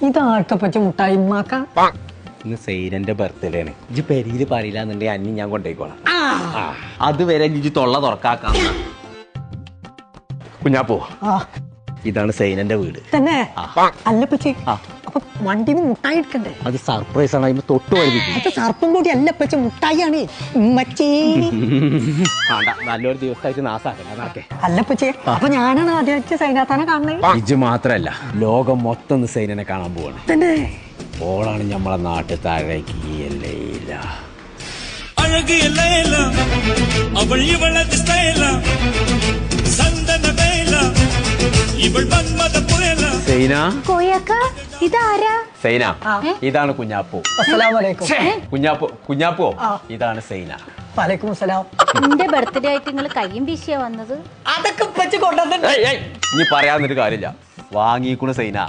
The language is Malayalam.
ഇതാട്ടപ്പച്ച മുട്ടായി ഉമ്മാക്ക. ഇന്ന് സൈനന്റെ ബർത്ത്ഡേ ആണ്. ഇജ്ജ് പെരിയില് പറയില്ല എന്നുണ്ടെങ്കിൽ അന്നി ഞാൻ കൊണ്ടുപോയിക്കോളാം. അതുവരെ ഇജ്ജ് തൊള്ള തുറക്കാക്കാം. കുഞ്ഞാപ്പോ, ഇതാണ് സൈനന്റെ വീട് തന്നെ. അല്ലപ്പച്ചി, അപ്പൊ വണ്ടിന്ന് മുട്ടായി എടുക്കണ്ടേ? അത് സർപ്രൈസ് ആണ്. അതിന് തൊട്ട് വരുന്നത് അത് സർപ്പം കൂടി അല്ലപ്പച്ച മുട്ടായിയാണ് ഉമ്മച്ചി. നല്ലൊരു ദിവസമായിട്ട് നാസാക്കേ. അല്ലപ്പച്ചി, അപ്പൊ ഞാനാണ് ആദ്യമായിട്ട് സൈനാത്താനെ കാണുന്നത്. ഇജ്ജ് മാത്രല്ല, ലോകം മൊത്തം സൈനനെ കാണാൻ പോവാണ്. തന്നെ ഓളാണ് നമ്മളെ നാട്ടിൽ താഴേക്ക് ലൈല. അഴകിയ ലൈല, അവൾ ഇവളത് സ്റ്റൈല, സന്തന വേല, ഇവൾ മന്മത പുയല. സൈന, കോയക്ക, ഇതാരാ? സൈന, ഇതാണ് കുഞ്ഞാപ്പു. അസ്സലാമലൈക്കും. കുഞ്ഞാപ്പു, ഇതാണ് സൈന. വലൈക്കും അസ്സലാം. എന്റെ ബർത്ത്ഡേ ആയിട്ട് നിങ്ങൾ കയ്യും വീശിയാ വന്നത്? അതൊക്കെ വെച്ച് കൊണ്ടുവന്നിട്ട് ഇനി പറയാന്നൊരു കാര്യമില്ല. വാങ്ങിക്കൂണ് സൈന.